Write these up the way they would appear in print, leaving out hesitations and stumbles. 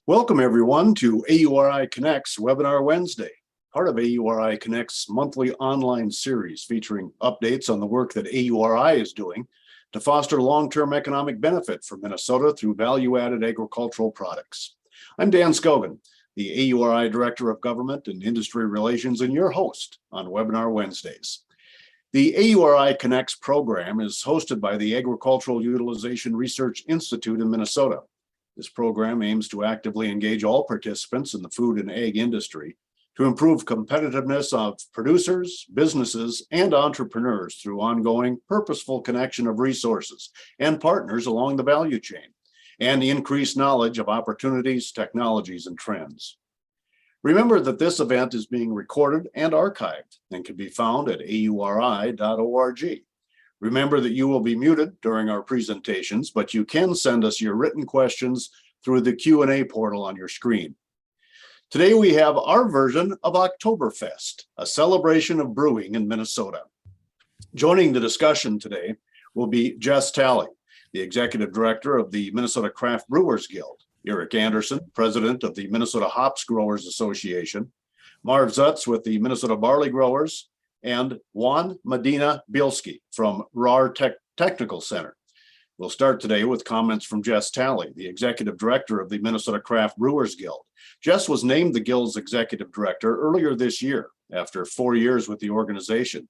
Welcome everyone to AURI Connects Webinar Wednesday, part of AURI Connects monthly online series featuring updates on the work that AURI is doing to foster long-term economic benefit for Minnesota through value-added agricultural products. I'm Dan Scogan, the AURI Director of Government and Industry Relations and your host on Webinar Wednesdays. The AURI Connects program is hosted by the Agricultural Utilization Research Institute in Minnesota. This program aims to actively engage all participants in the food and ag industry to improve competitiveness of producers, businesses, and entrepreneurs through ongoing purposeful connection of resources and partners along the value chain, and increased knowledge of opportunities, technologies, and trends. Remember that this event is being recorded and archived and can be found at auri.org. Remember that you will be muted during our presentations, but you can send us your written questions through the Q&A portal on your screen. Today we have our version of Oktoberfest, a celebration of brewing in Minnesota. Joining the discussion today will be Jess Talley, the Executive Director of the Minnesota Craft Brewers Guild, Eric Anderson, President of the Minnesota Hops Growers Association, Marv Zutz with the Minnesota Barley Growers, and Juan Medina Bielski from RAR Technical Center. We'll start today with comments from Jess Talley, the Executive Director of the Minnesota Craft Brewers Guild. Jess was named the Guild's Executive Director earlier this year after 4 years with the organization.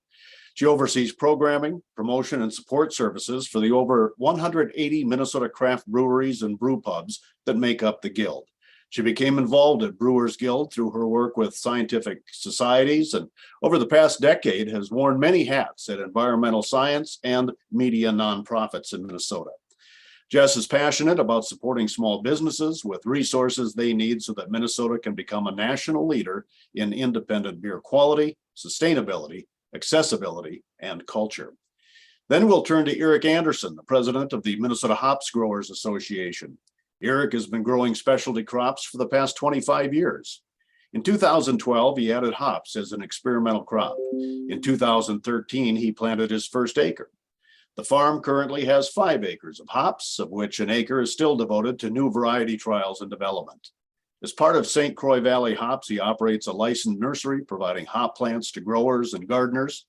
She oversees programming, promotion, and support services for the over 180 Minnesota craft breweries and brew pubs that make up the Guild. She became involved at Brewers Guild through her work with scientific societies, and over the past decade has worn many hats at environmental science and media nonprofits in Minnesota. Jess is passionate about supporting small businesses with resources they need so that Minnesota can become a national leader in independent beer quality, sustainability, accessibility, and culture. Then we'll turn to Eric Anderson, the president of the Minnesota Hops Growers Association. Eric has been growing specialty crops for the past 25 years. In 2012, he added hops as an experimental crop. In 2013, he planted his first acre. The farm currently has 5 acres of hops, of which an acre is still devoted to new variety trials and development. As part of St. Croix Valley Hops, he operates a licensed nursery providing hop plants to growers and gardeners.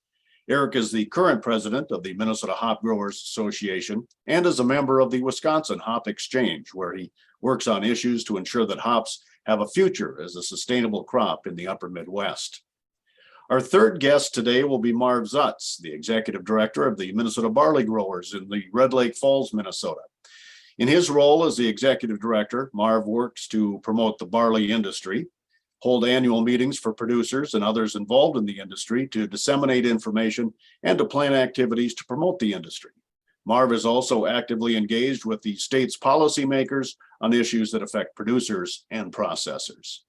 Eric is the current president of the Minnesota Hop Growers Association and is a member of the Wisconsin Hop Exchange, where he works on issues to ensure that hops have a future as a sustainable crop in the upper Midwest. Our third guest today will be Marv Zutz, the executive director of the Minnesota Barley Growers in the Red Lake Falls, Minnesota. In his role as the executive director, Marv works to promote the barley industry, hold annual meetings for producers and others involved in the industry to disseminate information and to plan activities to promote the industry. Marv is also actively engaged with the state's policymakers on issues that affect producers and processors.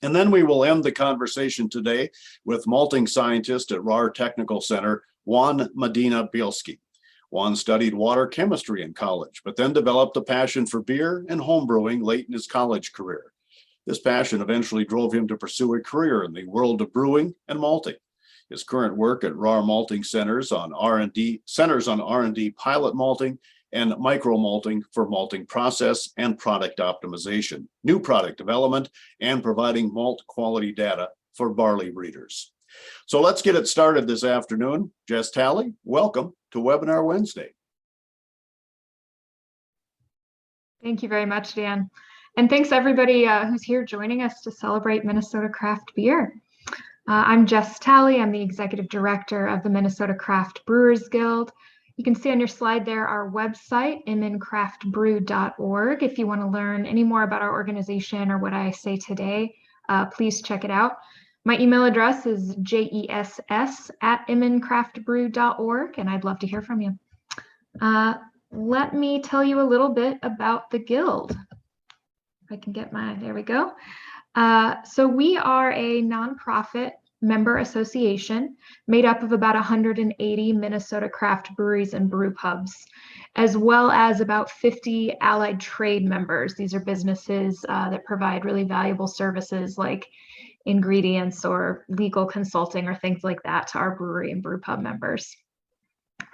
And then we will end the conversation today with malting scientist at RAR Technical Center, Juan Medina Bielski. Juan studied water chemistry in college, but then developed a passion for beer and homebrewing late in his college career. This passion eventually drove him to pursue a career in the world of brewing and malting. His current work at RAR Malting centers on R&D pilot malting and micro malting for malting process and product optimization, new product development, and providing malt quality data for barley breeders. So let's get it started this afternoon. Jess Talley, welcome to Webinar Wednesday. Thank you very much, Dan. And thanks everybody who's here joining us to celebrate Minnesota craft beer. I'm Jess Talley. I'm the executive director of the Minnesota Craft Brewers Guild. You can see on your slide there our website, mncraftbrew.org. If you want to learn any more about our organization or what I say today, please check it out. My email address is jess@mncraftbrew.org, and I'd love to hear from you. Let me tell you a little bit about the Guild. I can get there we go. So we are a nonprofit member association made up of about 180 Minnesota craft breweries and brew pubs, as well as about 50 allied trade members. These are businesses that provide really valuable services like ingredients or legal consulting or things like that to our brewery and brew pub members.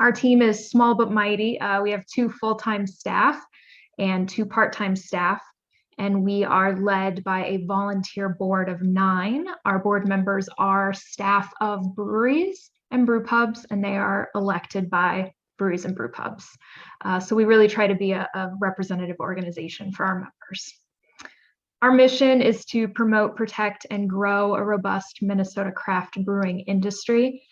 Our team is small but mighty. We have 2 full-time staff and 2 part-time staff. and we are led by a volunteer board of 9. Our board members are staff of breweries and brew pubs, and they are elected by breweries and brew pubs. So we really try to be a representative organization for our members. Our mission is to promote, protect, and grow a robust Minnesota craft brewing industry.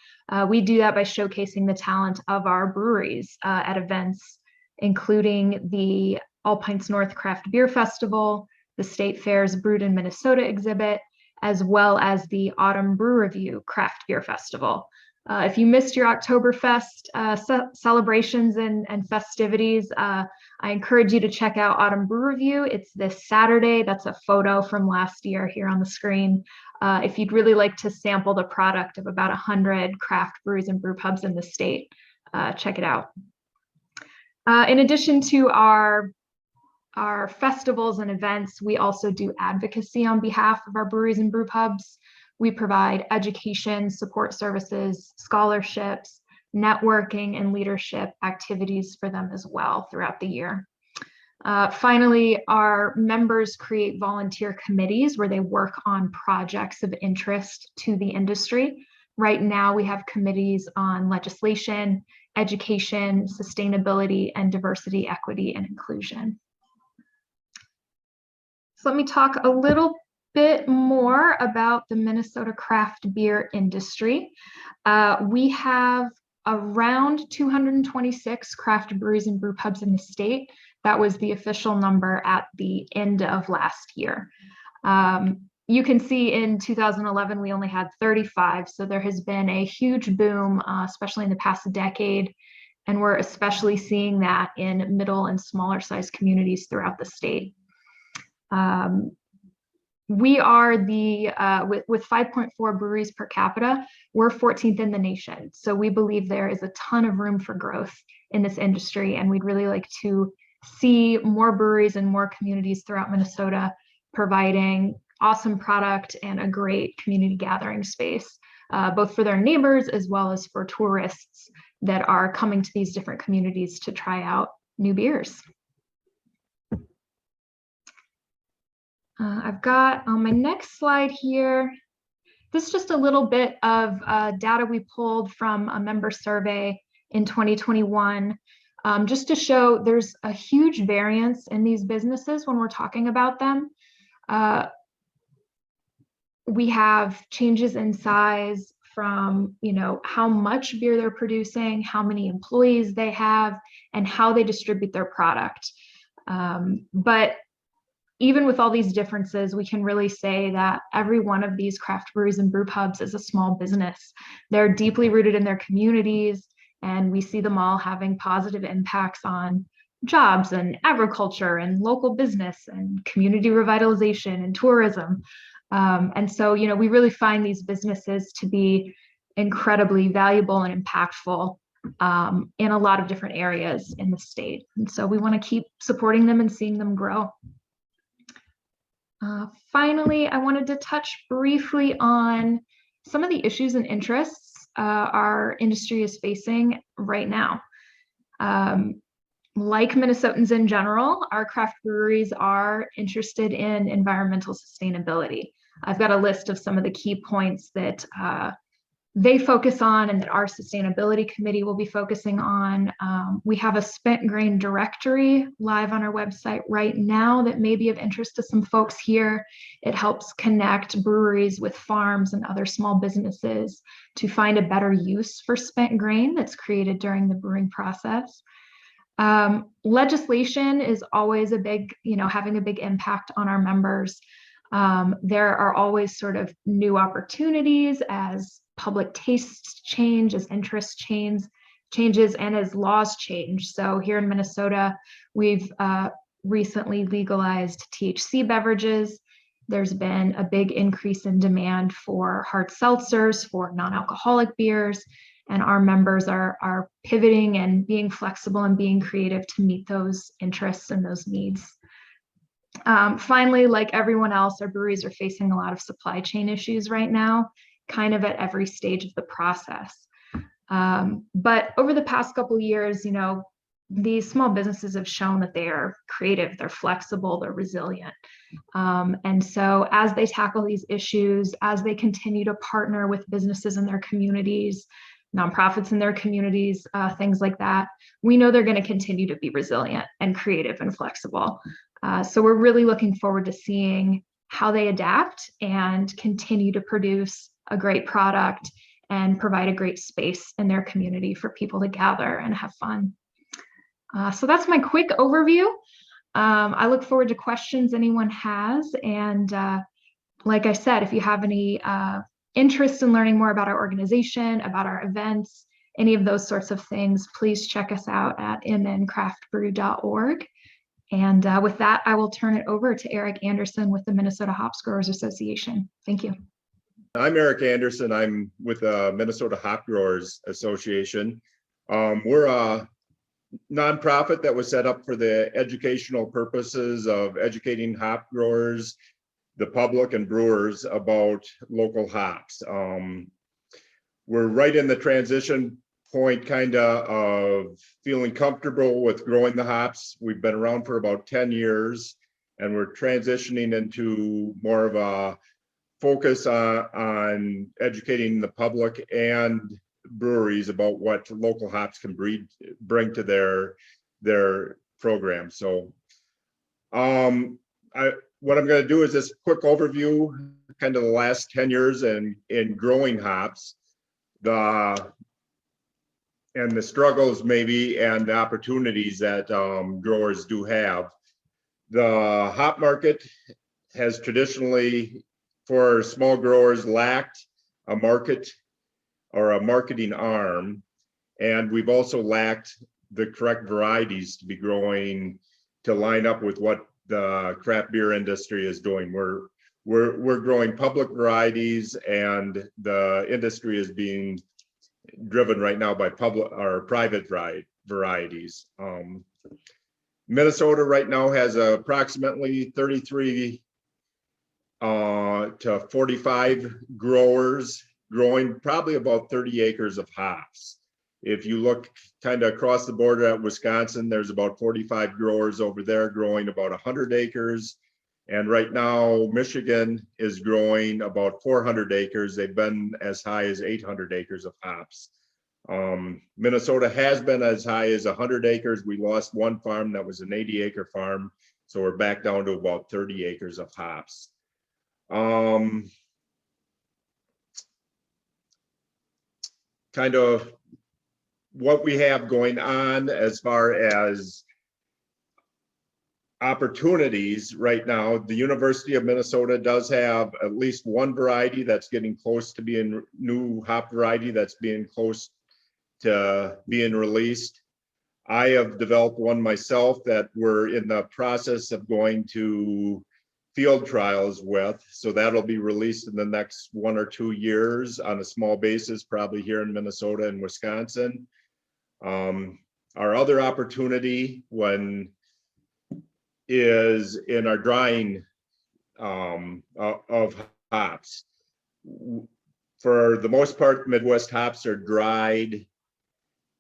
We do that by showcasing the talent of our breweries at events, including the All Pints North Craft Beer Festival, the State Fair's Brewed in Minnesota exhibit, as well as the Autumn Brew Review Craft Beer Festival. If you missed your Oktoberfest celebrations and festivities, I encourage you to check out Autumn Brew Review. It's this Saturday. That's a photo from last year here on the screen. If you'd really like to sample the product of about 100 craft breweries and brew pubs in the state, check it out. In addition to our festivals and events, we also do advocacy on behalf of our breweries and brew pubs. We provide education, support services, scholarships, networking, and leadership activities for them as well throughout the year. Finally, our members create volunteer committees where they work on projects of interest to the industry. Right now, we have committees on legislation, education, sustainability, and diversity, equity, and inclusion. So let me talk a little bit more about the Minnesota craft beer industry. We have around 226 craft breweries and brew pubs in the state. That was the official number at the end of last year. You can see in 2011, we only had 35. So there has been a huge boom, especially in the past decade. And we're especially seeing that in middle and smaller size communities throughout the state. We are with 5.4 breweries per capita, we're 14th in the nation. So we believe there is a ton of room for growth in this industry, and we'd really like to see more breweries and more communities throughout Minnesota providing awesome product and a great community gathering space, both for their neighbors as well as for tourists that are coming to these different communities to try out new beers. I've got on my next slide here, this is just a little bit of data we pulled from a member survey in 2021, just to show there's a huge variance in these businesses when we're talking about them. We have changes in size from, how much beer they're producing, how many employees they have, and how they distribute their product. But even with all these differences, we can really say that every one of these craft breweries and brew pubs is a small business. They're deeply rooted in their communities, and we see them all having positive impacts on jobs and agriculture and local business and community revitalization and tourism. And so, we really find these businesses to be incredibly valuable and impactful in a lot of different areas in the state. And so we want to keep supporting them and seeing them grow. Finally, I wanted to touch briefly on some of the issues and interests our industry is facing right now. Like Minnesotans in general, our craft breweries are interested in environmental sustainability. I've got a list of some of the key points that they focus on and that our sustainability committee will be focusing on. We have a spent grain directory live on our website right now that may be of interest to some folks here. It helps connect breweries with farms and other small businesses to find a better use for spent grain that's created during the brewing process. Legislation is always a big, having a big impact on our members. There are always sort of new opportunities as public tastes change, as interest changes, and as laws change. So here in Minnesota, we've recently legalized THC beverages. There's been a big increase in demand for hard seltzers, for non-alcoholic beers, and our members are pivoting and being flexible and being creative to meet those interests and those needs. Finally, like everyone else, our breweries are facing a lot of supply chain issues right now, kind of at every stage of the process. But over the past couple of years, these small businesses have shown that they are creative, they're flexible, they're resilient. And so as they tackle these issues, as they continue to partner with businesses in their communities, nonprofits in their communities, things like that, we know they're going to continue to be resilient and creative and flexible. So we're really looking forward to seeing how they adapt and continue to produce a great product and provide a great space in their community for people to gather and have fun. So that's my quick overview. I look forward to questions anyone has. And like I said, if you have any interest in learning more about our organization, about our events, any of those sorts of things, please check us out at mncraftbrew.org. And with that, I will turn it over to Eric Anderson with the Minnesota Hops Growers Association. Thank you. I'm Eric Anderson. I'm with the Minnesota Hop Growers Association. We're a nonprofit that was set up for the educational purposes of educating hop growers, the public, and brewers about local hops. We're right in the transition point of feeling comfortable with growing the hops. We've been around for about 10 years, and we're transitioning into more of a focus on educating the public and breweries about what local hops can bring to their program. So what I'm going to do is this quick overview, kind of the last 10 years in growing hops, and the struggles maybe and the opportunities that growers do have. The hop market has traditionally, for small growers, lacked a market or a marketing arm, and we've also lacked the correct varieties to be growing to line up with what the craft beer industry is doing. We're growing public varieties, and the industry is being driven right now by public or private varieties. Minnesota right now has approximately 33 to 45 growers growing probably about 30 acres of hops. If you look kind of across the border at Wisconsin, there's about 45 growers over there growing about 100 acres. And right now, Michigan is growing about 400 acres. They've been as high as 800 acres of hops. Minnesota has been as high as 100 acres. We lost one farm that was an 80-acre farm. So we're back down to about 30 acres of hops. Kind of what we have going on as far as opportunities right now. The University of Minnesota does have at least one variety that's getting close to being new hop variety that's being close to being released. I have developed one myself that we're in the process of going to field trials with. So that'll be released in the next 1 or 2 years on a small basis, probably here in Minnesota and Wisconsin. Our other opportunity is in our drying of hops. For the most part, Midwest hops are dried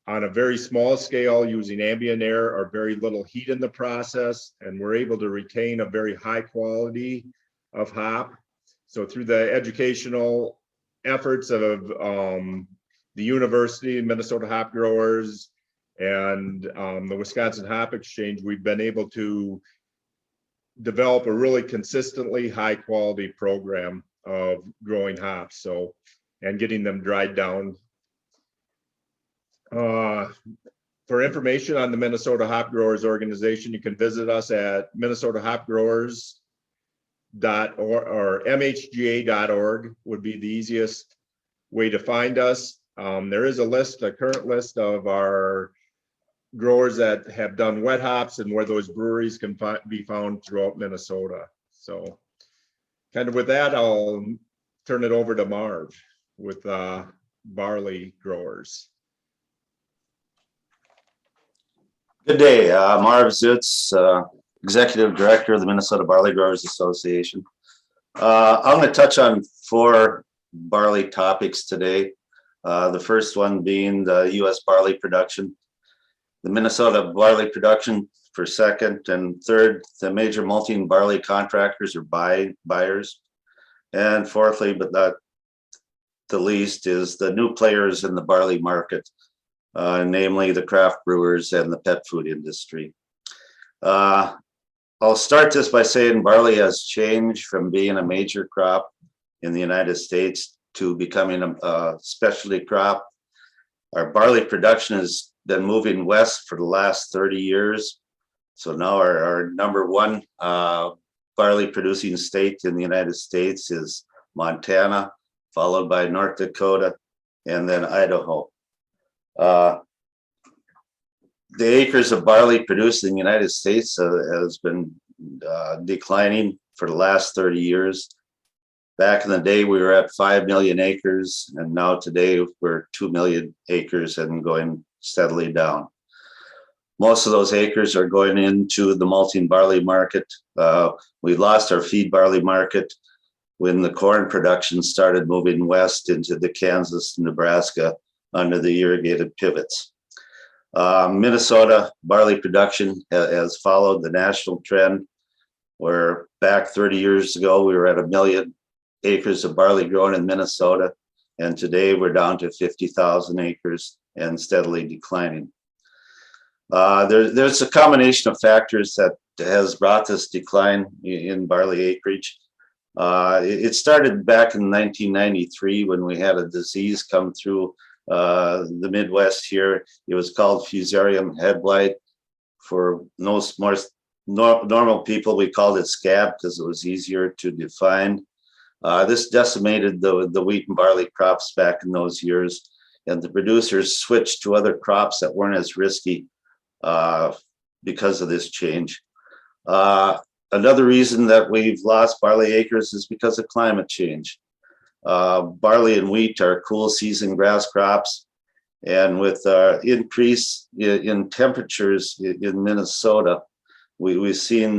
on a very small scale using ambient air or very little heat in the process, and we're able to retain a very high quality of hop. So through the educational efforts of the University, Minnesota Hop Growers, and the Wisconsin Hop Exchange, we've been able to develop a really consistently high quality program of growing hops, so, and getting them dried down. For information on the Minnesota Hop Growers Organization, you can visit us at minnesotahopgrowers.org or mhga.org would be the easiest way to find us. There is a current list of our growers that have done wet hops and where those breweries can be found throughout Minnesota. So kind of with that, I'll turn it over to Marv with barley growers. Good day, Marv Zutz, Executive Director of the Minnesota Barley Growers Association. I'm going to touch on 4 barley topics today. The first one being the U.S. barley production. the Minnesota barley production for second, and third, the major malting barley contractors or buyers. And fourthly, but not the least, is the new players in the barley market, namely the craft brewers and the pet food industry. I'll start this by saying barley has changed from being a major crop in the United States to becoming a specialty crop. Our barley production has been moving west for the last 30 years. So now our number one barley producing state in the United States is Montana, followed by North Dakota, and then Idaho. The acres of barley produced in the United States has been declining for the last 30 years. Back in the day, we were at 5 million acres, and now today we're 2 million acres and going steadily down. Most of those acres are going into the malting barley market. We lost our feed barley market when the corn production started moving west into the Kansas and Nebraska under the irrigated pivots. Minnesota barley production has followed the national trend, where back 30 years ago, we were at 1 million acres of barley grown in Minnesota, and today we're down to 50,000 acres and steadily declining. There's a combination of factors that has brought this decline in barley acreage. It started back in 1993 when we had a disease come through the Midwest here. It was called Fusarium head blight. For most normal people, we called it scab because it was easier to define. This decimated the wheat and barley crops back in those years, and the producers switched to other crops that weren't as risky because of this change. Another reason that we've lost barley acres is because of climate change. Barley and wheat are cool season grass crops, and with increase in temperatures in Minnesota, we've seen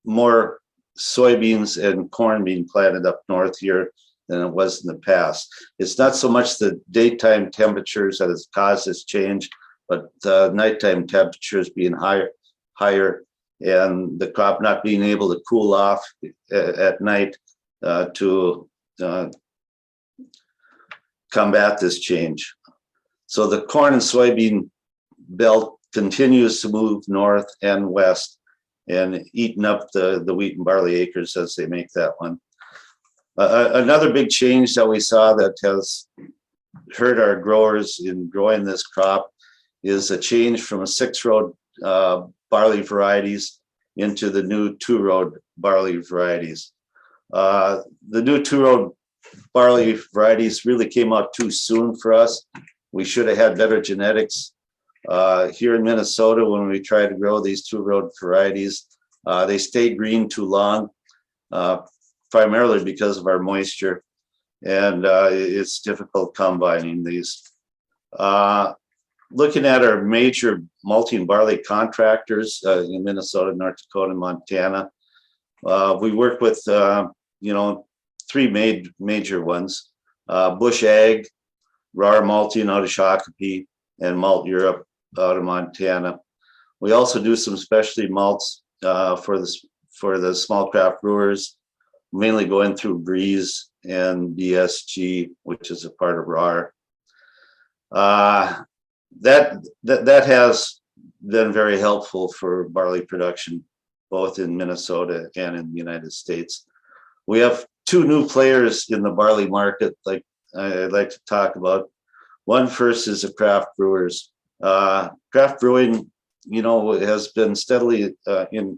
more soybeans and corn being planted up north here than it was in the past. It's not so much the daytime temperatures that has caused this change, but nighttime temperatures being higher, and the crop not being able to cool off at night to combat this change. So the corn and soybean belt continues to move north and west and eating up the wheat and barley acres as they make that one. Another big change that we saw that has hurt our growers in growing this crop is a change from a 6-row barley varieties into the new 2-row barley varieties. The new 2-row barley varieties really came out too soon for us. We should have had better genetics. Here in Minnesota, when we try to grow these 2-row varieties, they stay green too long, primarily because of our moisture, and it's difficult combining these. Looking at our major malting barley contractors in Minnesota, North Dakota, and Montana, we work with 3 major ones: Bush Ag, Rar Malting out of Shakopee, and Malt Europe out of Montana. We also do some specialty malts for the small craft brewers, mainly going through Brews and BSG, which is a part of RAR. That has been very helpful for barley production, both in Minnesota and in the United States. We have 2 new players in the barley market, like I'd like to talk about. One first is the craft brewers. Craft brewing, has been steadily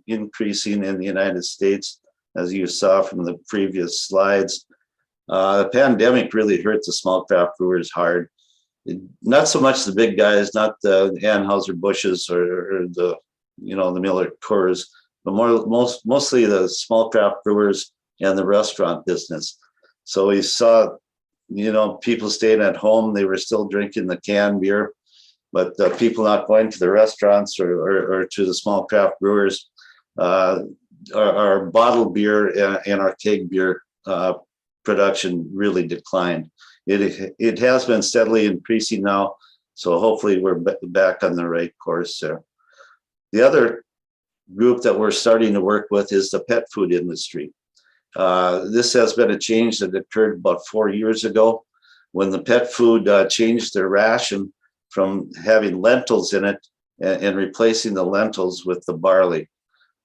increasing in the United States, as you saw from the previous slides. The pandemic really hurt the small craft brewers hard. Not so much the big guys, not the Anheuser-Busch's or the Miller Coors, but mostly the small craft brewers and the restaurant business. So we saw, people staying at home, they were still drinking the canned beer, but people not going to the restaurants or to the small craft brewers, our bottled beer and our keg beer production really declined. It has been steadily increasing now, So hopefully we're back on the right course there. The other group that we're starting to work with is the pet food industry. This has been a change that occurred about 4 years ago when the pet food changed their ration from having lentils in it and replacing the lentils with the barley.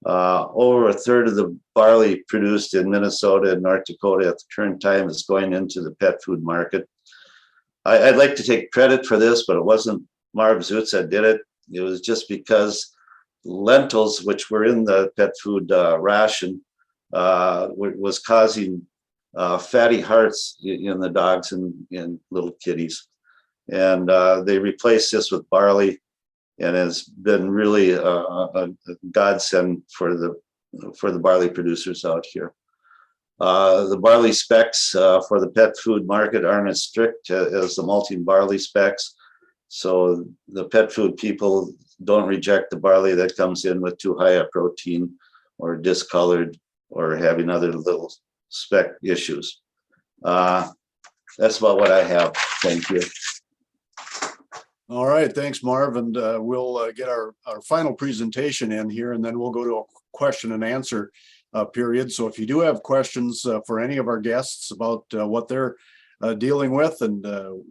Over a third of the barley produced in Minnesota and North Dakota at the current time is going into the pet food market. I'd like to take credit for this, but it wasn't Marv Zutz that did it. It was just because lentils, which were in the pet food ration, was causing fatty hearts in the dogs and little kitties. And they replaced this with barley, and has been really a godsend for the barley producers out here. The barley specs for the pet food market aren't as strict as the malting barley specs. So the pet food people don't reject the barley that comes in with too high a protein or discolored or having other little spec issues. That's about what I have. Thank you. All right, thanks, Marv. And we'll get our final presentation in here, and then we'll go to a question and answer period. So if you do have questions for any of our guests about what they're dealing with, and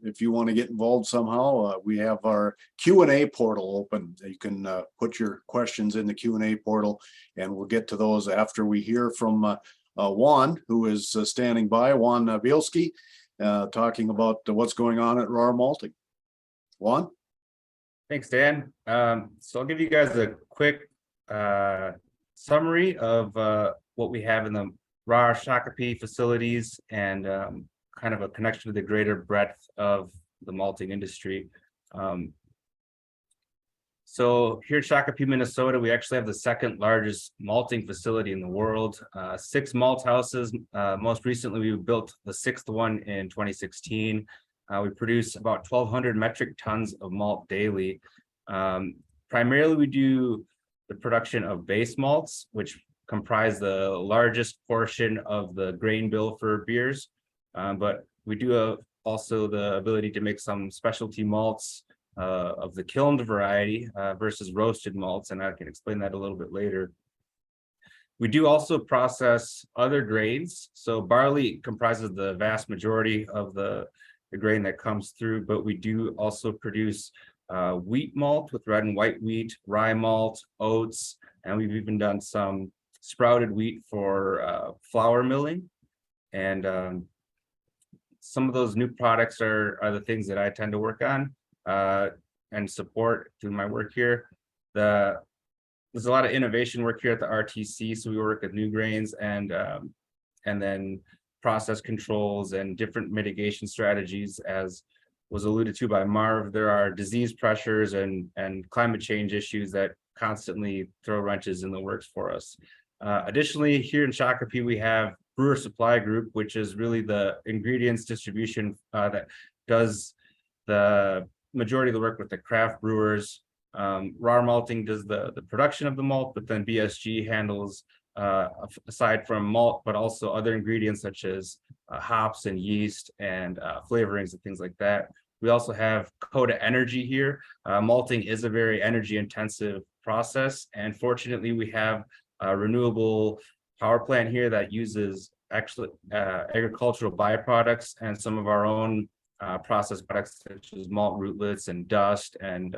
if you want to get involved somehow, we have our Q&A portal open. You can put your questions in the Q&A portal, and we'll get to those after we hear from Juan, who is standing by, Juan Bielski, talking about what's going on at RAR Malting. Juan? Thanks, Dan. So I'll give you guys a quick summary of what we have in the RAR Shakopee facilities and kind of a connection to the greater breadth of the malting industry. So here at Shakopee, Minnesota, we actually have the second largest malting facility in the world, 6 malt houses. Most recently, we built the 6th one in 2016. We produce about 1,200 metric tons of malt daily. Primarily, we do the production of base malts, which comprise the largest portion of the grain bill for beers. But we do have also the ability to make some specialty malts of the kilned variety versus roasted malts, and I can explain that a little bit later. We do also process other grains. So barley comprises the vast majority of the grain that comes through, but we do also produce wheat malt with red and white wheat, rye malt, oats, and we've even done some sprouted wheat for flour milling. And some of those new products are the things that I tend to work on and support through my work here. There's a lot of innovation work here at the RTC, so we work with new grains and then process controls and different mitigation strategies. As was alluded to by Marv, there are disease pressures and climate change issues that constantly throw wrenches in the works for us. Additionally, here in Shakopee, we have Brewer Supply Group, which is really the ingredients distribution that does the majority of the work with the craft brewers. RAR Malting does the production of the malt, but then BSG handles, aside from malt, but also other ingredients such as hops and yeast and flavorings and things like that. We also have Coda Energy here. Malting is a very energy intensive process, and fortunately we have a renewable power plant here that uses actually agricultural byproducts and some of our own processed products such as malt rootlets and dust and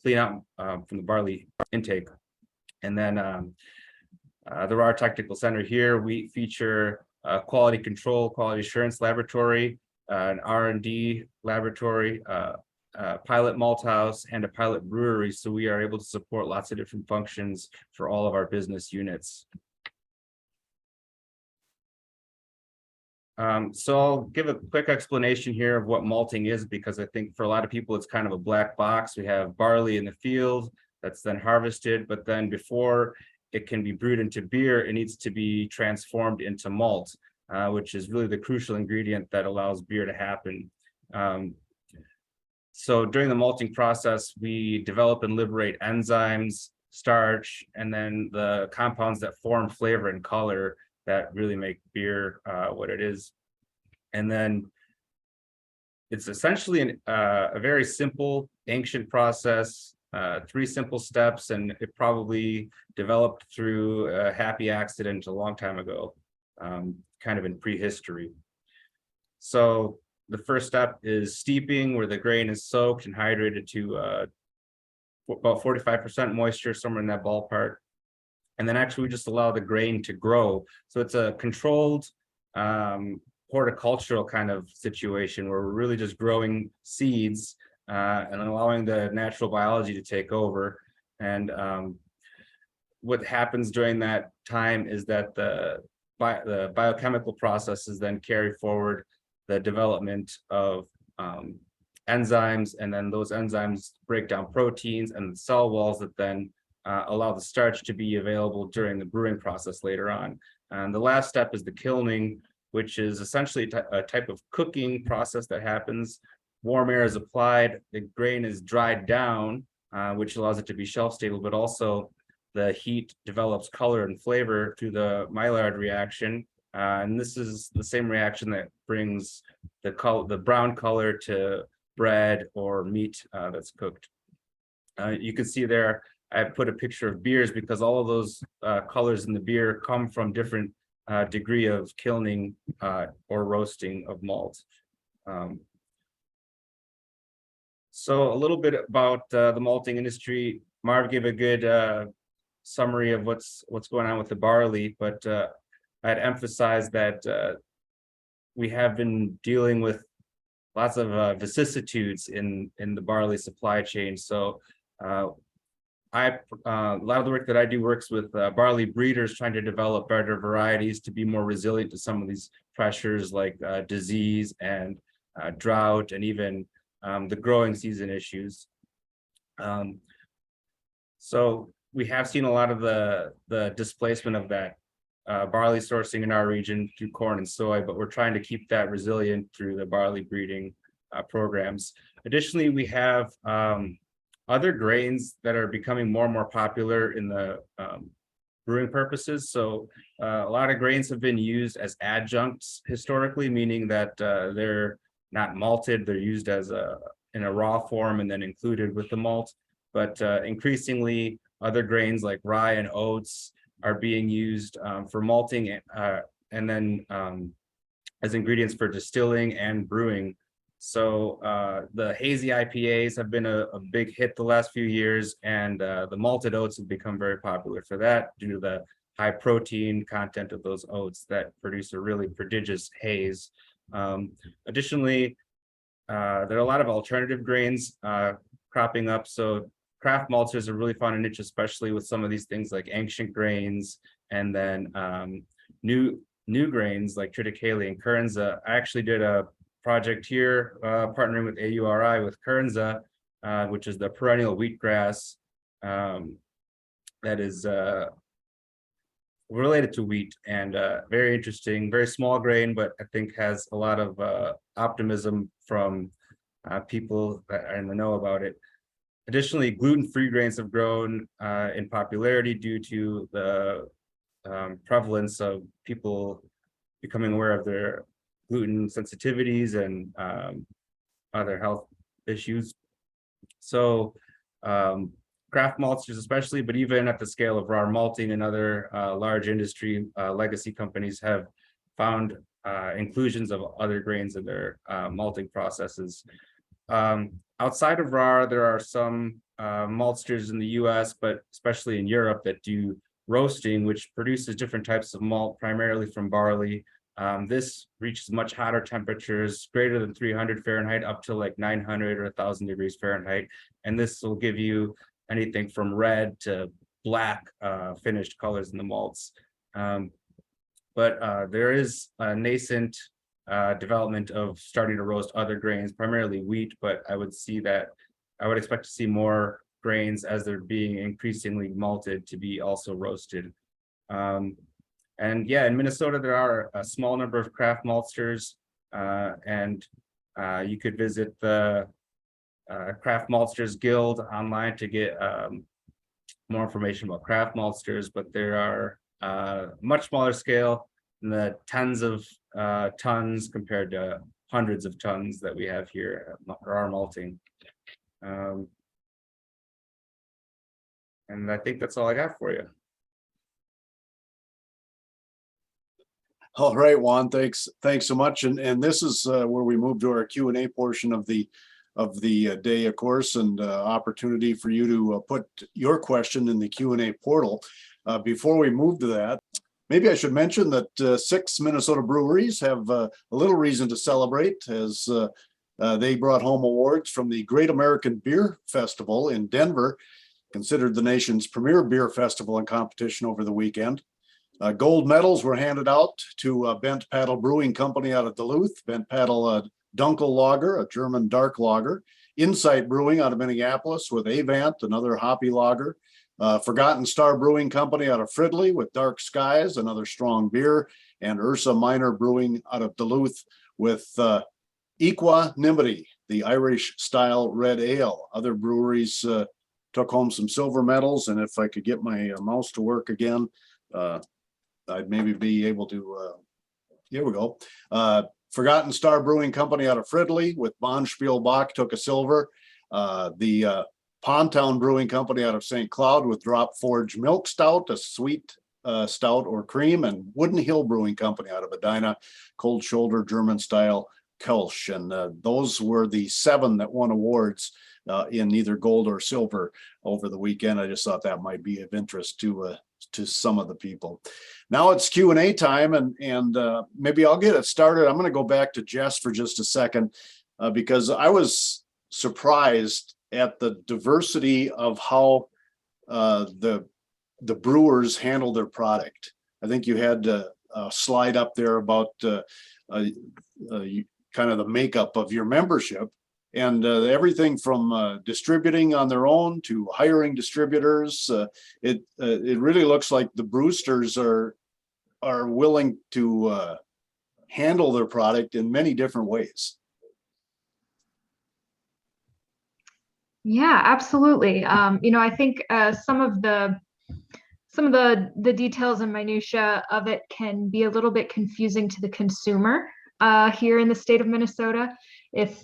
clean out from the barley intake. And then the RAR Technical Center here, we feature a quality control, quality assurance laboratory, an R&D laboratory, pilot malt house, and a pilot brewery. So we are able to support lots of different functions for all of our business units. So I'll give a quick explanation here of what malting is, because I think for a lot of people it's kind of a black box. We have barley in the field that's then harvested, but then before it can be brewed into beer, it needs to be transformed into malt, which is really the crucial ingredient that allows beer to happen. So during the malting process, we develop and liberate enzymes, starch, and then the compounds that form flavor and color that really make beer what it is. And then it's essentially a very simple ancient process, 3 simple steps, and it probably developed through a happy accident a long time ago, kind of in prehistory. So the first step is steeping, where the grain is soaked and hydrated to about 45% moisture, somewhere in that ballpark. And then actually we just allow the grain to grow. So it's a controlled horticultural kind of situation where we're really just growing seeds and allowing the natural biology to take over. And what happens during that time is that the biochemical processes then carry forward the development of enzymes, and then those enzymes break down proteins and the cell walls that then allow the starch to be available during the brewing process later on. And the last step is the kilning, which is essentially a type of cooking process that happens. Warm air is applied, the grain is dried down, which allows it to be shelf stable, but also the heat develops color and flavor through the Maillard reaction. And this is the same reaction that brings the brown color to bread or meat that's cooked. You can see there, I put a picture of beers because all of those colors in the beer come from different degree of kilning or roasting of malt. So a little bit about the malting industry. Marv gave a good summary of what's going on with the barley, but I'd emphasize that we have been dealing with lots of vicissitudes in the barley supply chain. So a lot of the work that I do works with barley breeders trying to develop better varieties to be more resilient to some of these pressures like disease and drought, and even the growing season issues. So we have seen a lot of the displacement of that barley sourcing in our region through corn and soy, but we're trying to keep that resilient through the barley breeding programs. Additionally, we have other grains that are becoming more and more popular in the brewing purposes. So a lot of grains have been used as adjuncts historically, meaning that they're not malted, they're used as in a raw form and then included with the malt. But increasingly, other grains like rye and oats are being used for malting and then as ingredients for distilling and brewing. So the hazy IPAs have been a big hit the last few years, and the malted oats have become very popular for that due to the high protein content of those oats that produce a really prodigious haze. Additionally, there are a lot of alternative grains cropping up. So craft maltsters have really found a niche, especially with some of these things like ancient grains, and then new grains like triticale and kernza. I actually did a project here partnering with AURI with kernza, which is the perennial wheatgrass that is related to wheat, and very interesting, very small grain, but I think has a lot of optimism from people that are in the know about it. Additionally, gluten-free grains have grown in popularity due to the prevalence of people becoming aware of their gluten sensitivities and other health issues. So craft maltsters especially, but even at the scale of raw malting and other large industry legacy companies have found inclusions of other grains in their malting processes. Outside of raw, there are some maltsters in the US, but especially in Europe, that do roasting, which produces different types of malt, primarily from barley. This reaches much hotter temperatures, greater than 300 Fahrenheit, up to like 900 or 1,000 degrees Fahrenheit. And this will give you anything from red to black finished colors in the malts. But there is a nascent development of starting to roast other grains, primarily wheat, but I would expect to see more grains as they're being increasingly malted to be also roasted. And yeah, in Minnesota, there are a small number of craft maltsters, and you could visit the Craft Maltsters Guild online to get more information about craft maltsters, but there are much smaller scale in the tens of tons compared to hundreds of tons that we have here or are malting. And I think that's all I got for you. All right, Juan, thanks so much. And this is where we move to our Q&A portion of the day, of course, and opportunity for you to put your question in the Q&A portal. Before we move to that, maybe I should mention that 6 Minnesota breweries have a little reason to celebrate, as they brought home awards from the Great American Beer Festival in Denver, considered the nation's premier beer festival and competition over the weekend. Gold medals were handed out to Bent Paddle Brewing Company out of Duluth, Bent Paddle Dunkel Lager, a German dark lager, Insight Brewing out of Minneapolis with Avant, another hoppy lager, Forgotten Star Brewing Company out of Fridley with Dark Skies, another strong beer, and Ursa Minor Brewing out of Duluth with Equanimity, the Irish style red ale. Other breweries took home some silver medals, and if I could get my mouse to work again, I'd maybe be able to, here we go. Forgotten Star Brewing Company out of Fridley with Bonspiel Bach took a silver. The Pondtown Brewing Company out of St. Cloud with Drop Forge Milk Stout, a sweet stout or cream, and Wooden Hill Brewing Company out of Edina, Cold Shoulder German style Kelch. And those were the 7 that won awards in either gold or silver over the weekend. I just thought that might be of interest to some of the people. Now it's Q&A time, and maybe I'll get it started. I'm going to go back to Jess for just a second because I was surprised at the diversity of how the brewers handle their product. I think you had a slide up there about kind of the makeup of your membership, and everything from distributing on their own to hiring distributors. It really looks like the Brewsters are willing to handle their product in many different ways. Yeah, absolutely. I think some of the details and minutia of it can be a little bit confusing to the consumer here in the state of Minnesota. If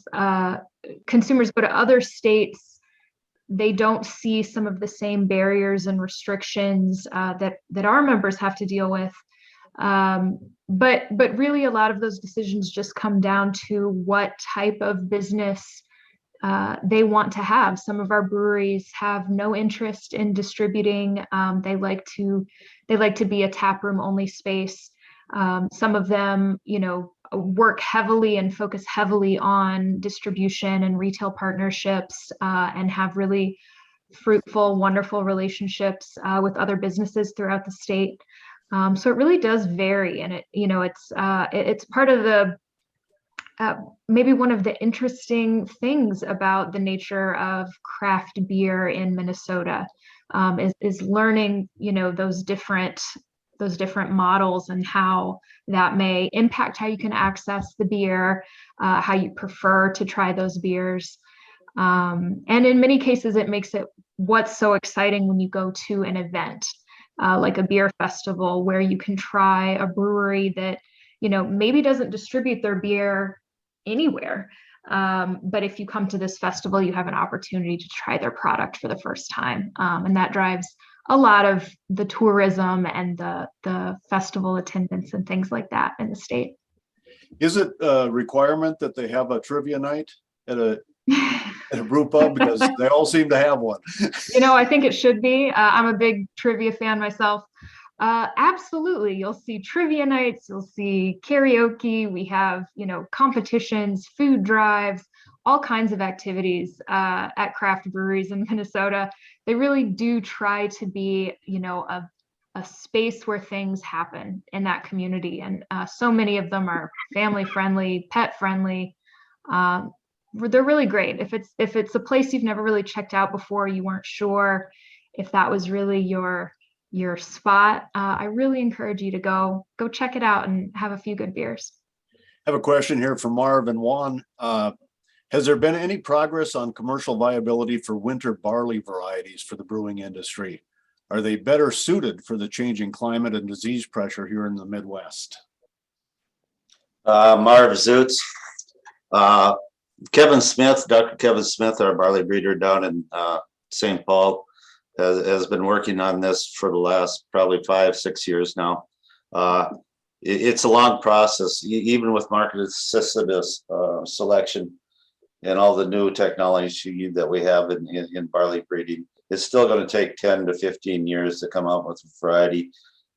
consumers go to other states, they don't see some of the same barriers and restrictions that our members have to deal with. But really, a lot of those decisions just come down to what type of business they want to have. Some of our breweries have no interest in distributing. They like to be a taproom only space. Some of them, work heavily and focus heavily on distribution and retail partnerships, and have really fruitful, wonderful relationships with other businesses throughout the state. So it really does vary, and it's part of the maybe one of the interesting things about the nature of craft beer in Minnesota, is learning, those different models and how that may impact how you can access the beer, how you prefer to try those beers. And in many cases, it makes it what's so exciting when you go to an event, like a beer festival, where you can try a brewery that, maybe doesn't distribute their beer anywhere. But if you come to this festival, you have an opportunity to try their product for the first time. And that drives a lot of the tourism and the festival attendance and things like that in the state. Is it a requirement that they have a trivia night at a brew pub? Because they all seem to have one. I think it should be. I'm a big trivia fan myself. Absolutely. You'll see trivia nights, you'll see karaoke. We have, competitions, food drives, all kinds of activities at craft breweries in Minnesota. They really do try to be, a space where things happen in that community. And so many of them are family friendly, pet friendly. They're really great. If it's a place you've never really checked out before, you weren't sure if that was really your spot, I really encourage you to go check it out and have a few good beers. I have a question here from Marv and Juan. Has there been any progress on commercial viability for winter barley varieties for the brewing industry? Are they better suited for the changing climate and disease pressure here in the Midwest? Marv Zoots. Kevin Smith, Dr. Kevin Smith, our barley breeder down in St. Paul, has been working on this for the last probably 5-6 years now. It's a long process, even with market-assisted selection and all the new technology that we have in barley breeding. It's still going to take 10 to 15 years to come out with a variety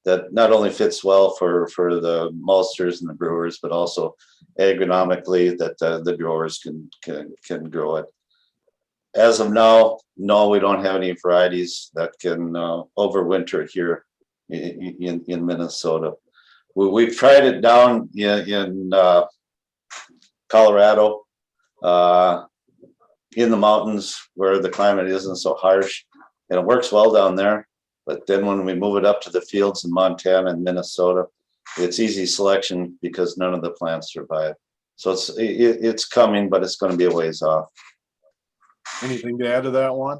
that not only fits well for the maltsters and the brewers, but also agronomically that the growers can grow it. As of now, no, we don't have any varieties that can overwinter here in Minnesota. We've tried it down in Colorado, in the mountains where the climate isn't so harsh, and it works well down there. But then when we move it up to the fields in Montana and Minnesota, it's easy selection because none of the plants survive. So it's coming, but it's going to be a ways off. Anything to add to that one?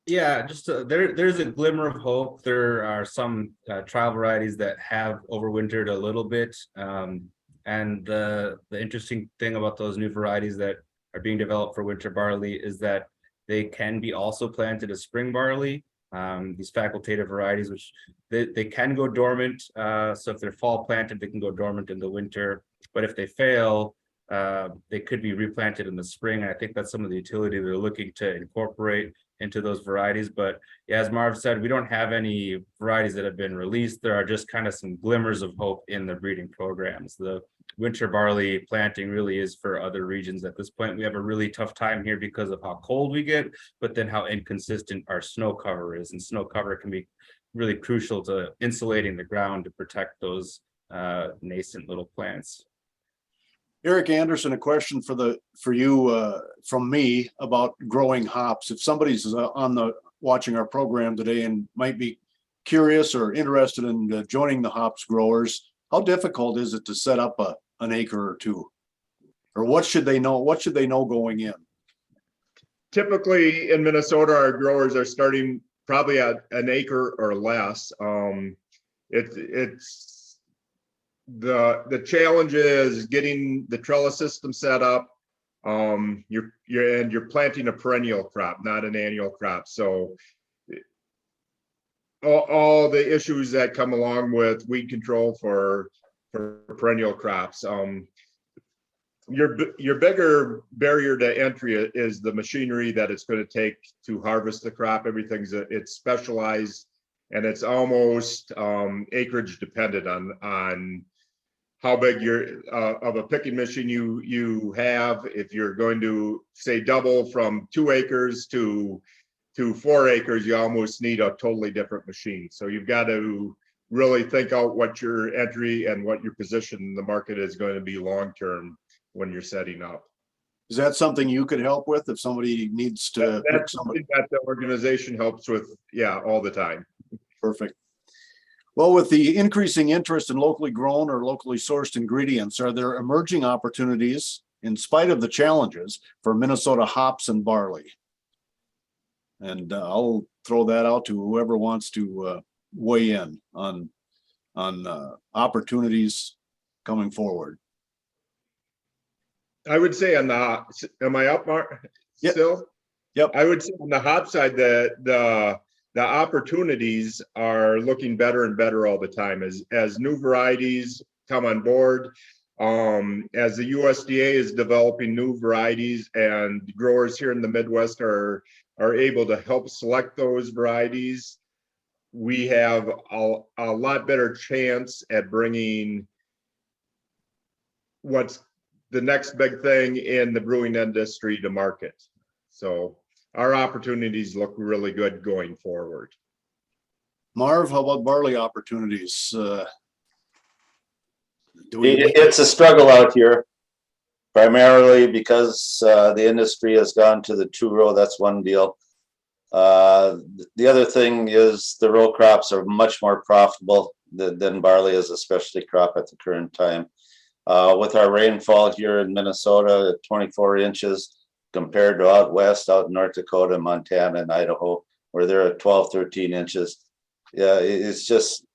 Yeah, just there's a glimmer of hope. There are some trial varieties that have overwintered a little bit. And the interesting thing about those new varieties that are being developed for winter barley is that they can be also planted as spring barley. These facultative varieties, which they can go dormant. So if they're fall planted, they can go dormant in the winter. But if they fail, they could be replanted in the spring. And I think that's some of the utility they're looking to incorporate into those varieties. But yeah, as Marv said, we don't have any varieties that have been released. There are just kind of some glimmers of hope in the breeding programs. The winter barley planting really is for other regions at this point. We have a really tough time here because of how cold we get, but then how inconsistent our snow cover is. And snow cover can be really crucial to insulating the ground to protect those nascent little plants. Eric Anderson, a question for you from me about growing hops. If somebody's watching our program today and might be curious or interested in joining the hops growers, how difficult is it to set up an acre or two? Or what should they know? What should they know going in? Typically in Minnesota, our growers are starting probably at an acre or less. It's the challenge is getting the trellis system set up. You're planting a perennial crop, not an annual crop. So all the issues that come along with weed control for perennial crops. Your bigger barrier to entry is the machinery that it's going to take to harvest the crop. It's specialized, and it's almost acreage dependent on how big of a picking machine you have. If you're going to say double from 2 acres to 4 acres, you almost need a totally different machine. So you've got to really think out what your entry and what your position in the market is going to be long term when you're setting up. Is that something you could help with if somebody needs to pick somebody? That the organization helps with, yeah, all the time. Perfect. Well, with the increasing interest in locally grown or locally sourced ingredients, are there emerging opportunities, in spite of the challenges, for Minnesota hops and barley? And I'll throw that out to whoever wants to weigh in on opportunities coming forward. I would say am I up, Mark? Yep. Still? Yep. I would say on the hop side, the opportunities are looking better and better all the time as new varieties come on board. As the USDA is developing new varieties and growers here in the Midwest are able to help select those varieties, we have a lot better chance at bringing what's the next big thing in the brewing industry to market. So our opportunities look really good going forward. Marv, how about barley opportunities? It's a struggle out here, primarily because the industry has gone to the 2-row. That's one deal. The other thing is the row crops are much more profitable than barley as a specialty crop at the current time. With our rainfall here in Minnesota at 24 inches compared to out west, out in North Dakota, Montana, and Idaho, where they're at 12, 13 inches. Yeah, it's just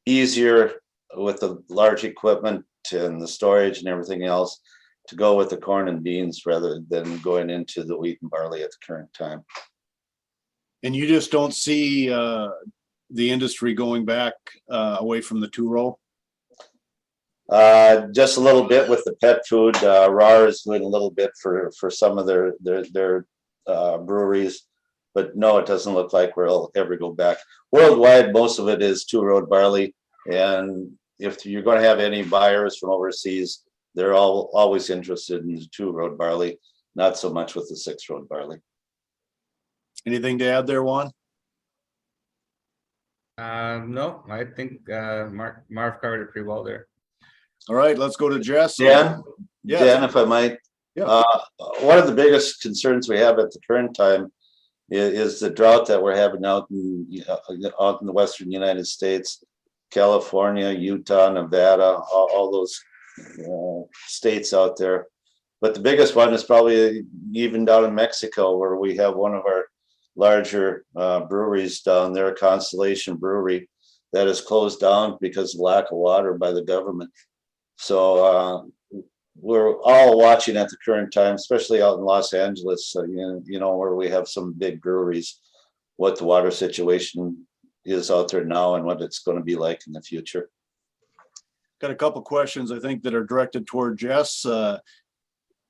easier with the large equipment and the storage and everything else to go with the corn and beans rather than going into the wheat and barley at the current time. And you just don't see the industry going back away from the two-row? Just a little bit with the pet food. RAR is doing a little bit for some of their breweries, but no, it doesn't look like we'll ever go back. Worldwide, most of it is two-row barley, and if you're going to have any buyers from overseas, they're always interested in the two-row barley, not so much with the six-row barley. Anything to add there, Juan? No, I think Marv covered it pretty well there. All right, let's go to Jess. Dan, Yes. Dan, if I might, Yeah. one of the biggest concerns we have at the current time is the drought that we're having out in the Western United States, California, Utah, Nevada, all those states out there. But the biggest one is probably even down in Mexico, where we have one of our larger breweries down there, Constellation Brewery, that is closed down because of lack of water by the government. So we're all watching at the current time, especially out in Los Angeles, where we have some big breweries, what the water situation is out there now and what it's going to be like in the future. Got a couple questions, I think, that are directed toward Jess.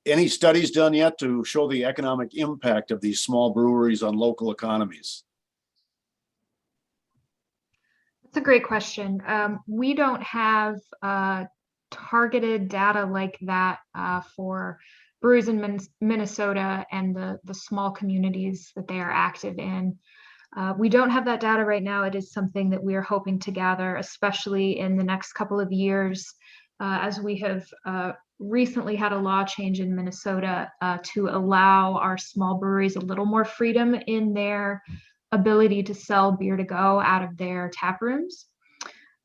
Any studies done yet to show the economic impact of these small breweries on local economies? That's a great question. We don't have targeted data like that for brews in Minnesota and the small communities that they are active in. We don't have that data right now. It is something that we are hoping to gather, especially in the next couple of years, as we have recently had a law change in Minnesota to allow our small breweries a little more freedom in their ability to sell beer to go out of their tap rooms.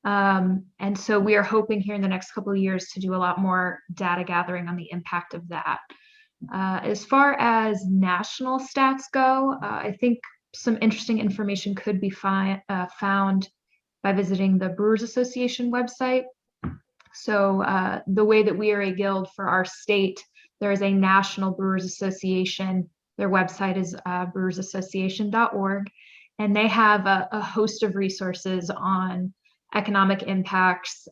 And so we are hoping here in the next couple of years to do a lot more data gathering on the impact of that. As far as national stats go, I think some interesting information could be found by visiting the Brewers Association website. So the way that we are a guild for our state, there is a National Brewers Association. Their website is brewersassociation.org, and they have a host of resources on economic impacts,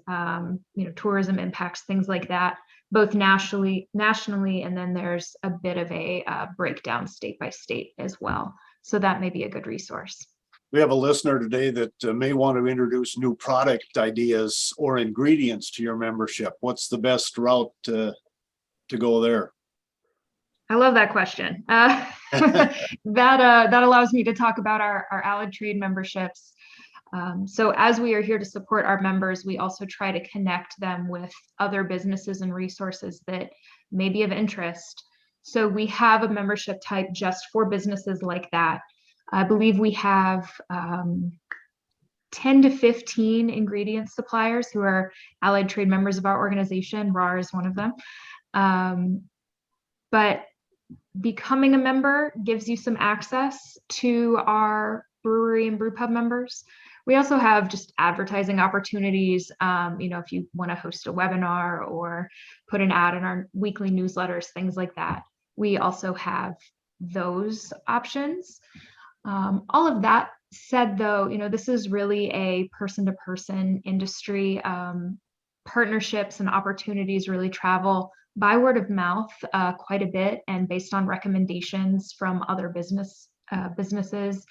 tourism impacts, things like that, both nationally, and then there's a bit of a breakdown state by state as well. So that may be a good resource. We have a listener today that may want to introduce new product ideas or ingredients to your membership. What's the best route to go there? I love that question. That allows me to talk about our Allied Trade memberships. So as we are here to support our members, we also try to connect them with other businesses and resources that may be of interest. So we have a membership type just for businesses like that. I believe we have 10 to 15 ingredient suppliers who are Allied Trade members of our organization. RAR is one of them. But becoming a member gives you some access to our brewery and brew pub members. We also have just advertising opportunities. If you want to host a webinar or put an ad in our weekly newsletters, things like that. We also have those options. All of that said, though, this is really a person-to-person industry. Partnerships and opportunities really travel by word of mouth quite a bit, and based on recommendations from other businesses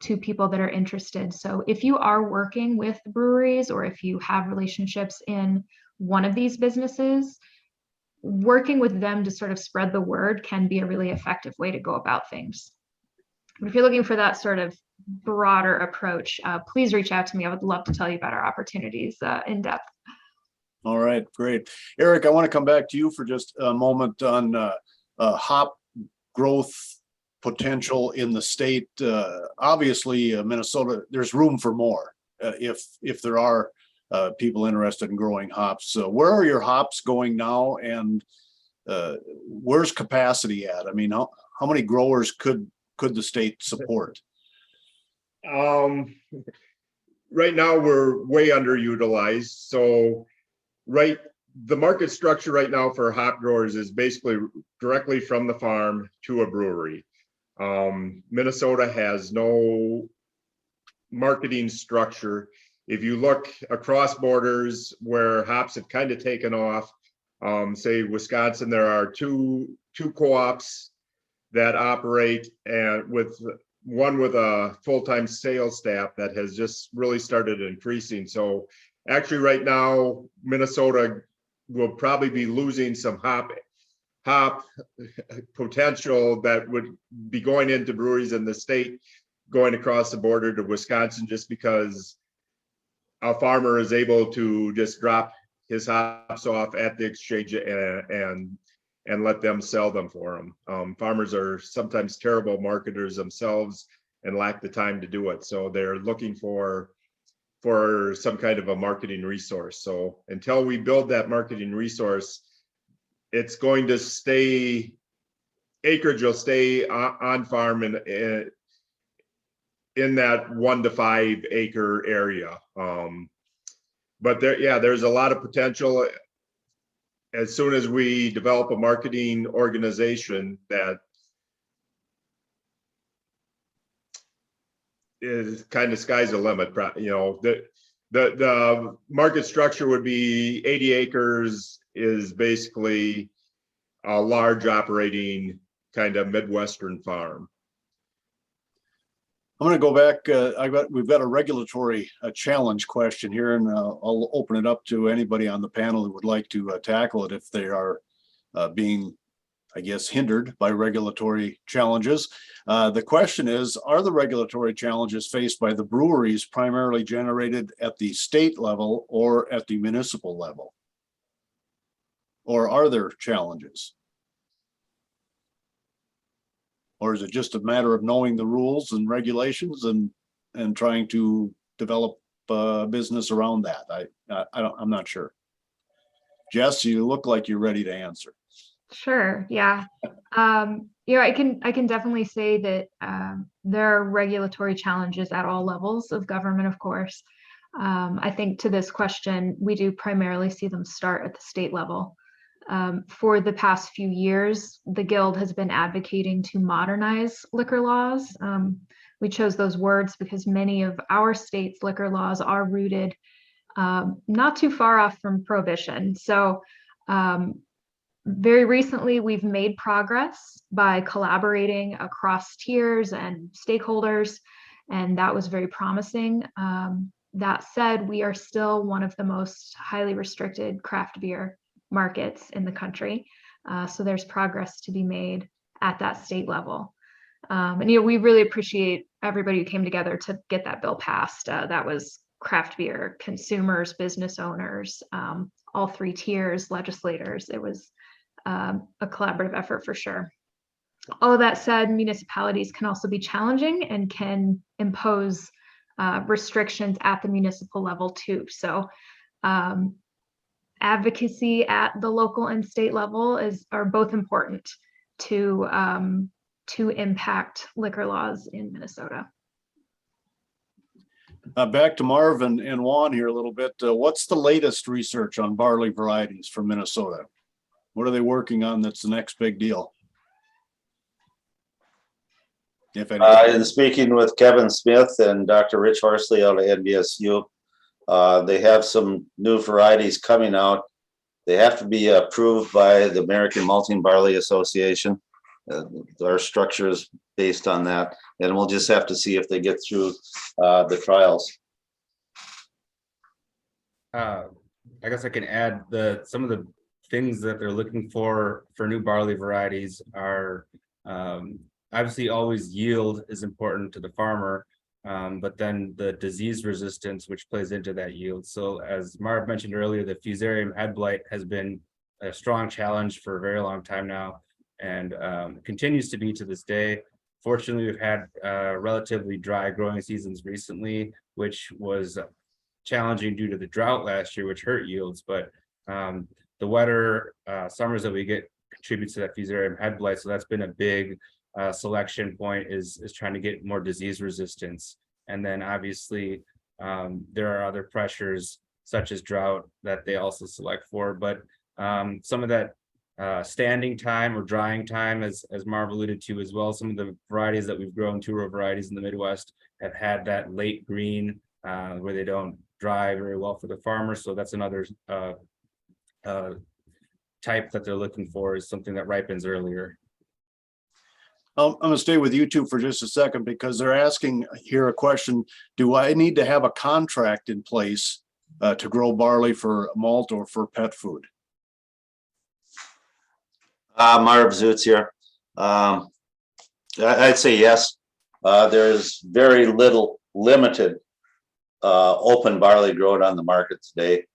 to people that are interested. So if you are working with breweries or if you have relationships in one of these businesses, working with them to sort of spread the word can be a really effective way to go about things. But if you're looking for that sort of broader approach, please reach out to me. I would love to tell you about our opportunities in depth. All right, great. Eric, I want to come back to you for just a moment on hop growth potential in the state. Obviously, Minnesota, there's room for more if there are people interested in growing hops. So where are your hops going now, and where's capacity at? I mean, how many growers could the state support? Right now we're way underutilized. So right the market structure right now for hop growers is basically directly from the farm to a brewery. Minnesota has no marketing structure. If you look across borders where hops have kind of taken off, say Wisconsin, there are two co-ops that operate, and with one with a full-time sales staff that has just really started increasing. So actually right now, Minnesota will probably be losing some hop potential that would be going into breweries in the state, going across the border to Wisconsin, just because a farmer is able to just drop his hops off at the exchange and let them sell them for them. Farmers are sometimes terrible marketers themselves and lack the time to do it. So they're looking for some kind of a marketing resource. So until we build that marketing resource, it's going to stay, acreage will stay on farm in that 1 to 5 acre area. But there's a lot of potential. As soon as we develop a marketing organization that is kind of sky's the limit, you know, the market structure would be 80 acres is basically a large operating kind of Midwestern farm. I'm going to go back. We've got a regulatory challenge question here, and I'll open it up to anybody on the panel who would like to tackle it if they are being, I guess, hindered by regulatory challenges. The question is, are the regulatory challenges faced by the breweries primarily generated at the state level or at the municipal level? Or are there challenges? Or is it just a matter of knowing the rules and regulations and trying to develop business around that? I'm not sure. Jess, you look like you're ready to answer. Sure. Yeah. You know, I can definitely say that there are regulatory challenges at all levels of government, of course. I think to this question, we do primarily see them start at the state level. For the past few years, the Guild has been advocating to modernize liquor laws. We chose those words because many of our state's liquor laws are rooted not too far off from prohibition. So very recently, we've made progress by collaborating across tiers and stakeholders, and that was very promising. That said, we are still one of the most highly restricted craft beer markets in the country. So there's progress to be made at that state level. And, you know, we really appreciate everybody who came together to get that bill passed. That was craft beer, consumers, business owners, all 3 tiers, legislators. It was a collaborative effort for sure. All of that said, municipalities can also be challenging and can impose restrictions at the municipal level too. So advocacy at the local and state level are both important to impact liquor laws in Minnesota. Back to Marv and Juan here a little bit. What's the latest research on barley varieties from Minnesota? What are they working on that's the next big deal? If any. In speaking with Kevin Smith and Dr. Rich Horsley out of NBSU, they have some new varieties coming out. They have to be approved by the American Malting Barley Association. Our structure is based on that, and we'll just have to see if they get through the trials. I guess I can add some of the things that they're looking for new barley varieties are obviously always yield is important to the farmer, but then the disease resistance, which plays into that yield. So as Marv mentioned earlier, the Fusarium head blight has been a strong challenge for a very long time now, and continues to be to this day. Fortunately, we've had relatively dry growing seasons recently, which was challenging due to the drought last year, which hurt yields. But the wetter summers that we get contributes to that Fusarium head blight. So that's been a big selection point, is trying to get more disease resistance. And then obviously there are other pressures such as drought that they also select for. But some of that standing time or drying time, as Marv alluded to as well, some of the varieties that we've grown, two-row varieties in the Midwest, have had that late green where they don't dry very well for the farmer. So that's another type that they're looking for, is something that ripens earlier. I'm going to stay with you two for just a second because they're asking here a question. Do I need to have a contract in place to grow barley for malt or for pet food? Marv Zutz here. I'd say yes. There's very limited open barley grown on the market today.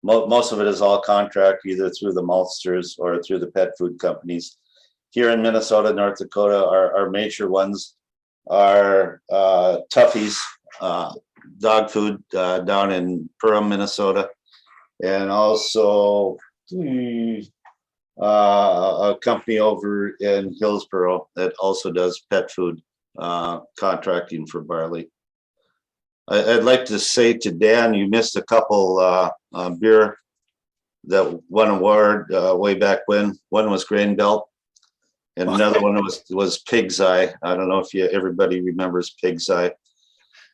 Most of it is all contract, either through the maltsters or through the pet food companies. Here in Minnesota, North Dakota, our major ones are Tuffy's dog food down in Perham, Minnesota, and also a company over in Hillsboro that also does pet food contracting for barley. I'd like to say to Dan, you missed a couple beer that won award way back when. One was Grain Belt, and another one was Pig's Eye. I don't know if everybody remembers Pig's Eye,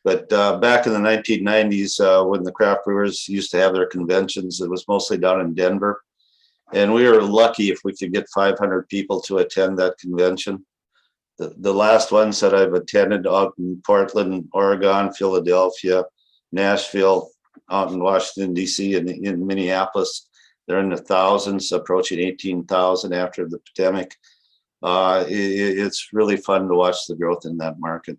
but back in the 1990s, when the craft brewers used to have their conventions, it was mostly down in Denver, and we were lucky if we could get 500 people to attend that convention. The last ones that I've attended out in Portland, Oregon, Philadelphia, Nashville, out in Washington, D.C., and in Minneapolis, they're in the thousands, approaching 18,000 after the pandemic. It's really fun to watch the growth in that market.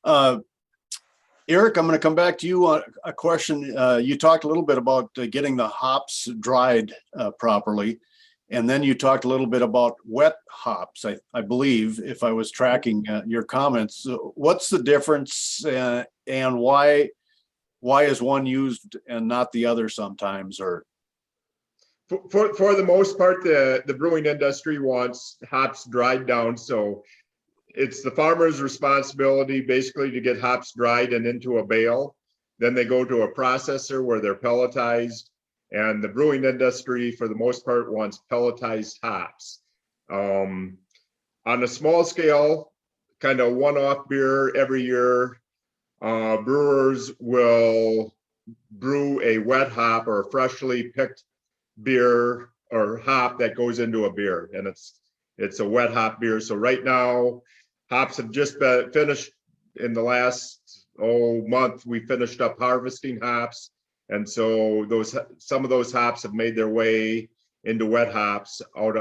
Eric, I'm going to come back to you on a question. You talked a little bit about getting the hops dried properly. And then you talked a little bit about wet hops, I believe, if I was tracking your comments. What's the difference and why is one used and not the other sometimes? Or for the most part, the brewing industry wants hops dried down. So it's the farmer's responsibility basically to get hops dried and into a bale. Then they go to a processor where they're pelletized. And the brewing industry, for the most part, wants pelletized hops. On a small scale, kind of one-off beer every year, brewers will brew a wet hop or a freshly picked beer or hop that goes into a beer, and it's a wet hop beer. So right now, hops have just been finished in the last month. We finished up harvesting hops. And so some of those hops have made their way into wet hops out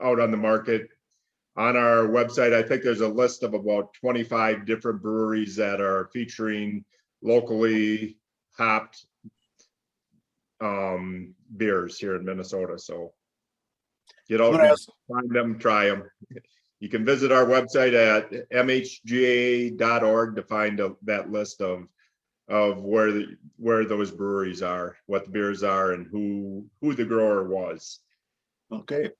on the market. On our website, I think there's a list of about 25 different breweries that are featuring locally hopped beers here in Minnesota. So get out and find them, try them. You can visit our website at mhga.org to find that list of where those breweries are, what the beers are, and who the grower was. okay.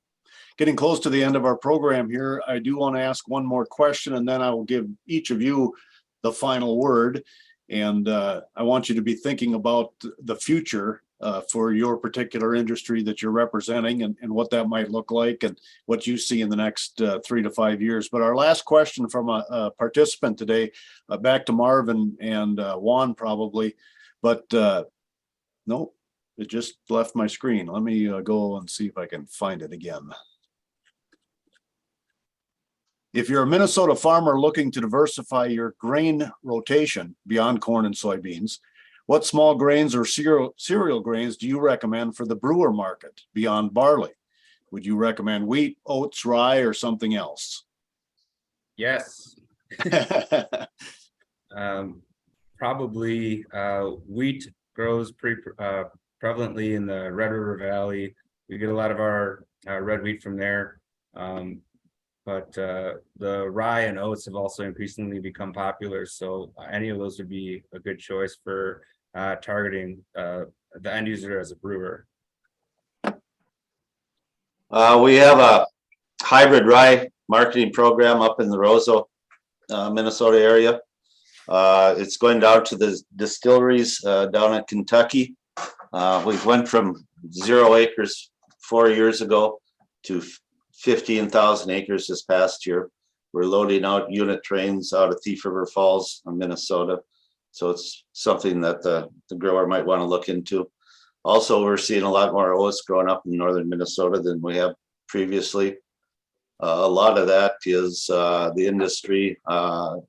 Getting close to the end of our program here, I do want to ask one more question, and then I will give each of you the final word. And I want you to be thinking about the future for your particular industry that you're representing and what that might look like and what you see in the next 3 to 5 years. But our last question from a participant today, back to Marvin and Juan probably, but no, it just left my screen. Let me go and see if I can find it again. If you're a Minnesota farmer looking to diversify your grain rotation beyond corn and soybeans, what small grains or cereal grains do you recommend for the brewer market beyond barley? Would you recommend wheat, oats, rye, or something else? Yes. Probably wheat grows pretty prevalently in the Red River Valley. We get a lot of our red wheat from there. But the rye and oats have also increasingly become popular. So any of those would be a good choice for targeting the end user as a brewer. We have a hybrid rye marketing program up in the Roseau, Minnesota area. It's going down to the distilleries down in Kentucky. We went from 0 acres 4 years ago to 15,000 acres this past year. We're loading out unit trains out of Thief River Falls, Minnesota. So it's something that the grower might want to look into. Also, we're seeing a lot more oats growing up in northern Minnesota than we have previously. A lot of that is the industry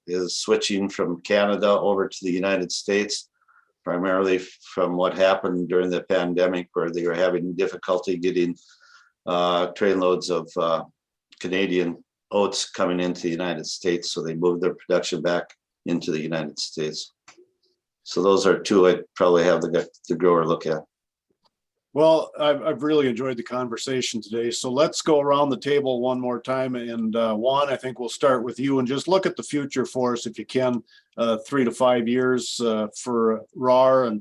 is switching from Canada over to the United States, primarily from what happened during the pandemic, where they were having difficulty getting trainloads of Canadian oats coming into the United States. So they moved their production back into the United States. So those are two I'd probably have the grower look at. Well, I've really enjoyed the conversation today. So let's go around the table one more time. And Juan, I think we'll start with you and just look at the future for us, if you can, 3 to 5 years for RAR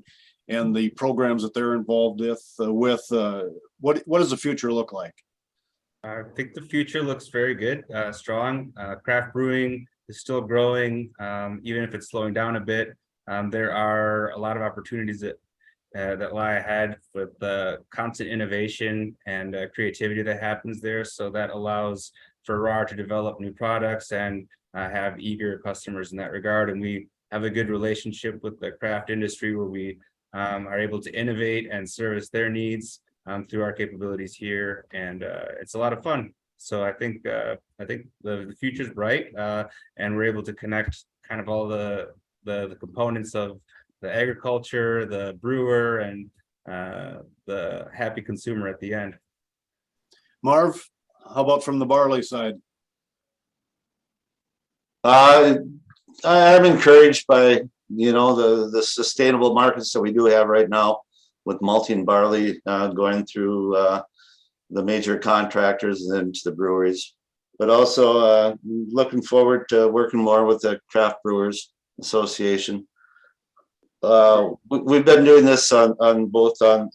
and the programs that they're involved with. What does the future look like? I think the future looks very good, strong. Craft brewing is still growing, even if it's slowing down a bit. There are a lot of opportunities that lie ahead with the constant innovation and creativity that happens there. So that allows for RAR to develop new products and have eager customers in that regard. And we have a good relationship with the craft industry where we are able to innovate and service their needs through our capabilities here. And it's a lot of fun. So I think the future's bright, and we're able to connect kind of all the components of the agriculture, the brewer, and the happy consumer at the end. Marv, how about from the barley side? I'm encouraged by the sustainable markets that we do have right now, with malting barley going through the major contractors and then to the breweries, but also looking forward to working more with the Craft Brewers Association. We've been doing this on both at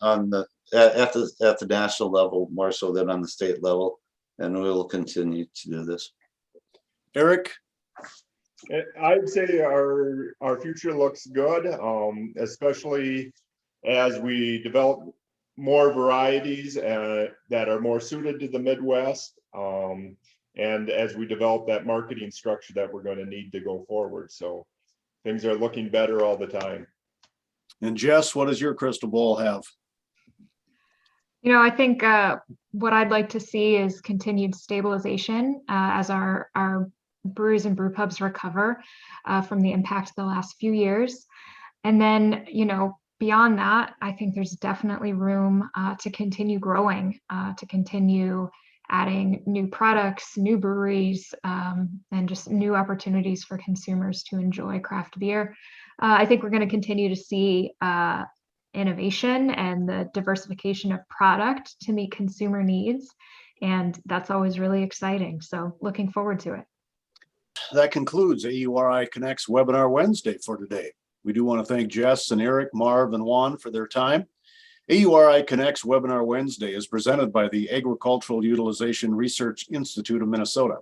the national level more so than on the state level, and we will continue to do this. Eric? I'd say our future looks good, especially as we develop more varieties that are more suited to the Midwest, and as we develop that marketing structure that we're going to need to go forward. So things are looking better all the time. And Jess, what does your crystal ball have? I think what I'd like to see is continued stabilization as our breweries and brew pubs recover from the impact of the last few years. And then, beyond that, I think there's definitely room to continue growing, to continue adding new products, new breweries, and just new opportunities for consumers to enjoy craft beer. I think we're going to continue to see innovation and the diversification of product to meet consumer needs. And that's always really exciting. So looking forward to it. That concludes AURI Connect's Webinar Wednesday for today. We do want to thank Jess and Eric, Marv, and Juan for their time. AURI Connect's Webinar Wednesday is presented by the Agricultural Utilization Research Institute of Minnesota.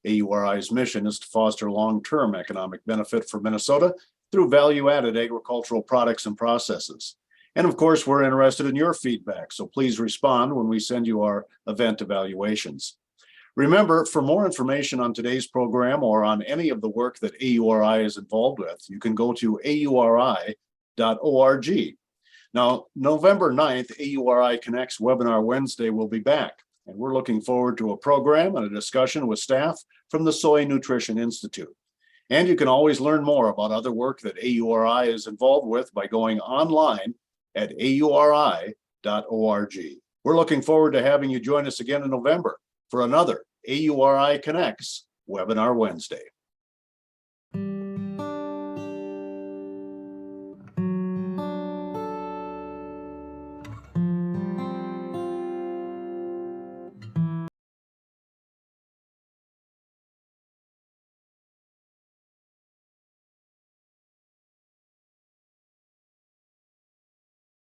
AURI's mission is to foster long-term economic benefit for Minnesota through value-added agricultural products and processes. And of course, we're interested in your feedback, so please respond when we send you our event evaluations. Remember, for more information on today's program or on any of the work that AURI is involved with, you can go to auri.org. Now, November 9th, AURI Connect's Webinar Wednesday will be back, and we're looking forward to a program and a discussion with staff from the Soy Nutrition Institute. And you can always learn more about other work that AURI is involved with by going online at auri.org. We're looking forward to having you join us again in November for another AURI Connects Webinar Wednesday.